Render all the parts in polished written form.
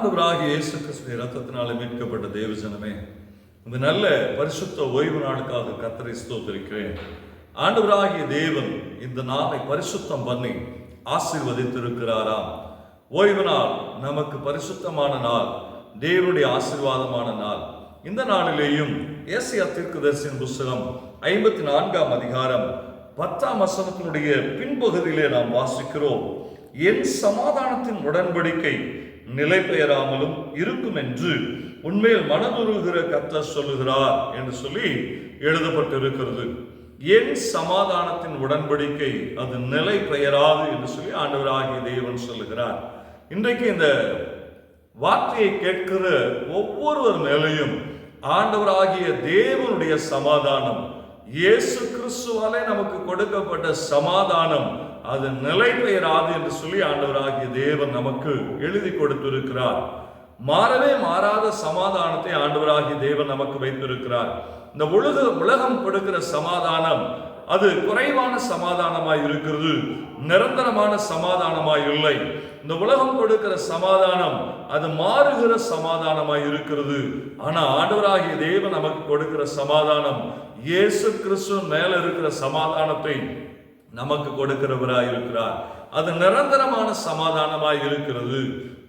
ஆண்டவராகிய இயேசு கிறிஸ்துவின் இரத்தத்தினாலே மீட்கப்பட்ட தேவஜனமே, இந்த நல்ல பரிசுத்த ஓய்வு நாளுக்காக கர்த்தரை ஸ்தோத்திரிக்கிறேன். ஆண்டவராகிய தேவன் இந்த நாளை பரிசுத்தம் பண்ணி ஆசீர்வதித்திருக்கிறாராம். ஓய்வு நாள் நமக்கு பரிசுத்தமான நாள், தேவனுடைய ஆசீர்வாதமான நாள். இந்த நாளிலேயும் ஏசாயா தீர்க்கதரிசியின் புத்தகம் 54ஆம் அதிகாரம் 10ஆம் வசனத்தினுடைய பின்பகுதியிலே நாம் வாசிக்கிறோம். என் சமாதானத்தின் உடன்படிக்கை நிலை பெயராமலும் இருக்கும் என்று உண்மையில் மனதுருகிற கர்த்தர் சொல்லுகிறார் என்று சொல்லி எழுதப்பட்டிருக்கிறது. என் சமாதானத்தின் உடன்படிக்கை அது நிலை பெயராது என்று சொல்லி ஆண்டவராகிய தேவன் சொல்லுகிறார். இன்றைக்கு இந்த வார்த்தையை கேட்கிற ஒவ்வொருவர் மேலையும் ஆண்டவராகிய தேவனுடைய சமாதானம், இயேசு கிறிஸ்துவாலே நமக்கு கொடுக்கப்பட்ட சமாதானம் அது நிலை பெயராது என்று சொல்லி ஆண்டவராகிய தேவன் நமக்கு எழுதி கொடுத்திருக்கிறார். மாறவே மாறாத சமாதானத்தை ஆண்டவராகிய தேவன் நமக்கு வைத்திருக்கிறார். இந்த உலகம் கொடுக்கிற சமாதானம் அது குறைவான சமாதானமாய் இருக்கிறது, நிரந்தரமான சமாதானமாய் இல்லை. இந்த உலகம் கொடுக்கிற சமாதானம் அது மாறுகிற சமாதானமாய் இருக்கிறது. ஆனா ஆண்டவராகிய தேவன் நமக்கு கொடுக்கிற சமாதானம், இயேசு கிறிஸ்து மேல இருக்கிற சமாதானத்தை நமக்கு கொடுக்கிறவராய் இருக்கிறார். அது நிரந்தரமான சமாதானமாய் இருக்கிறது.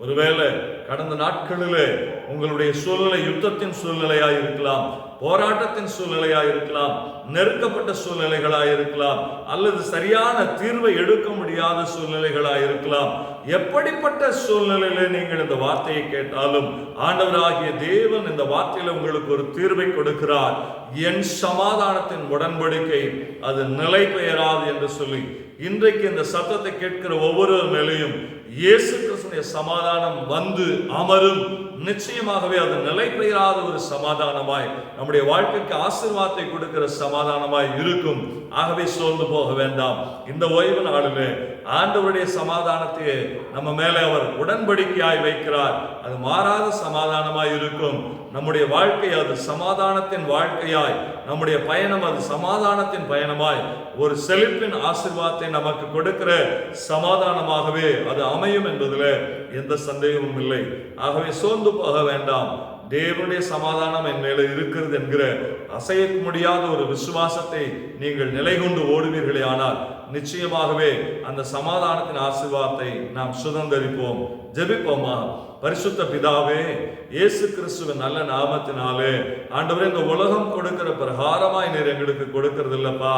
ஒருவேளை கடந்த நாட்களிலே உங்களுடைய சூழ்நிலை யுத்தத்தின் சூழ்நிலையாய் இருக்கலாம், போராட்டத்தின் சூழ்நிலையாய் இருக்கலாம், நெருக்கப்பட்ட சூழ்நிலைகளாய் இருக்கலாம், அல்லது சரியான தீர்வை எடுக்க முடியாத சூழ்நிலைகளாய் இருக்கலாம். எப்படிப்பட்ட சூழ்நிலையிலே நீங்கள் இந்த வார்த்தையை கேட்டாலும் ஆண்டவராகிய தேவன் இந்த வார்த்தையில உங்களுக்கு ஒரு தீர்வை கொடுக்கிறார். என் சமாதானத்தின் உடன்படிக்கை அது நிலை பெயராது என்று சொல்லி இன்றைக்கு இந்த சத்தத்தை கேட்கிற ஒவ்வொரு மேலையும் இயேசு கிறிஸ்துவின் சமாதானம் வந்து அமரும். நிச்சயமாகவே அது நிலை பெயராத ஒரு சமாதானமாய் நம்முடைய வாழ்க்கைக்கு ஆசீர்வாதத்தை கொடுக்கிற சமாதானமாய் இருக்கும். ஆகவே சோர்ந்து போக வேண்டாம். இந்த ஓய்வு நாளிலே ஆண்டவருடைய சமாதானத்தை நம்ம மேலே அவர் உடன்படிக்கையாய் வைக்கிறார். அது மாறாத சமாதானமாய் இருக்கும். நம்முடைய வாழ்க்கை அது சமாதானத்தின் வாழ்க்கையாய், நம்முடைய பயணம் அது சமாதானத்தின் பயணமாய், ஒரு செழிப்பின் ஆசீர்வாதத்தை நமக்கு கொடுக்கிற சமாதானமாகவே அது அமையும் என்பதில் எந்த சந்தேகமும் இல்லை. ஆகவே சோர்ந்து போக வேண்டாம். தேவனுடைய சமாதானம் என் மேல இருக்கிறது என்கிற அசைய முடியாத ஒரு விசுவாசத்தை நீங்கள் நிலை கொண்டு ஓடுவீர்களே ஆனால் நிச்சயமாகவே அந்த சமாதானத்தின் ஆசீர்வாதத்தை நாம் சுதந்தரிப்போம். ஜெபிப்போமா. பரிசுத்த பிதாவே, இயேசு கிறிஸ்துவின் நல்ல நாமத்தினாலே ஆண்டவரே, இந்த உலகம் கொடுக்கிற பிரகாரமாய் நீர் எங்களுக்கு கொடுக்கிறது இல்லப்பா.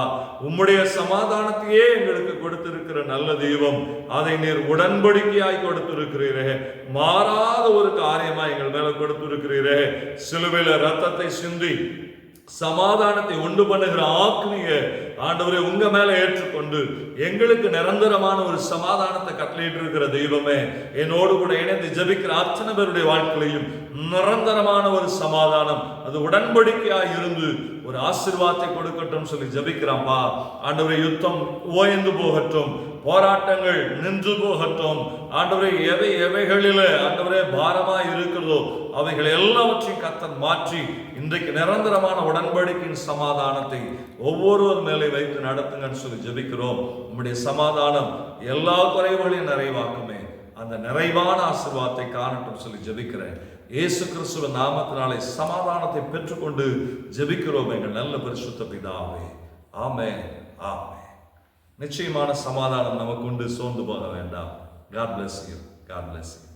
உம்முடைய சமாதானத்தையே எங்களுக்கு கொடுத்திருக்கிற நல்ல தெய்வம், அதை நீர் உடன்படிக்கையாய் கொடுத்திருக்கிறீரே, மாறாத ஒரு காரியமாய் எங்கள் மேல கொடுத்திருக்கிறீரே. சிலுவையில ரத்தத்தை சிந்தி சமாதானத்தை உண்டு பண்ணுகிற ஆக்கினிய ஆண்டவரே உங்க மேல ஏற்றுக்கொண்டு எங்களுக்கு நிரந்தரமான ஒரு சமாதானத்தை கட்டளையிட்டு இருக்கிற தெய்வமே, என்னோடு கூட இணைந்து ஜெபிக்கிற அத்தனை பேருடைய வாழ்க்கையிலையும் நிரந்தரமான ஒரு சமாதானம் அது உடன்படிக்கையாய் இருந்து ஒரு ஆசீர்வாதத்தை கொடுக்கட்டும் சொல்லி ஜெபிக்கிறான்பா. ஆண்டவரே, யுத்தம் ஓய்ந்து போகட்டும், போராட்டங்கள் நின்று போகட்டும். ஆண்டவரே, எவைகளில ஆண்டவரே பாரமாய் இருக்கிறதோ அவைகள் எல்லாவற்றையும் கர்த்தர் மாற்றி இன்றைக்கு நிரந்தரமான உடன்படிக்கையின் சமாதானத்தை ஒவ்வொருவர் மேலே வைத்து நடத்துங்கன்னு சொல்லி ஜெபிக்கிறோம். உம்முடைய சமாதானம் எல்லா குறைவுகளையும் நிறைவாக்குமே. அந்த நிறைவான ஆசீர்வாதத்தை காணட்டும் சொல்லி ஜெபிக்கிறேன். இயேசு கிறிஸ்துவின் நாமத்தினாலே சமாதானத்தை பெற்றுக்கொண்டு ஜெபிக்கிறோம் எங்கள் நல்ல பரிசுத்த பிதாவே. ஆமென், ஆமென். நிச்சயமான சமாதானம் நமக்கு உண்டு. சோர்ந்து போக வேண்டாம். God bless you. God bless you.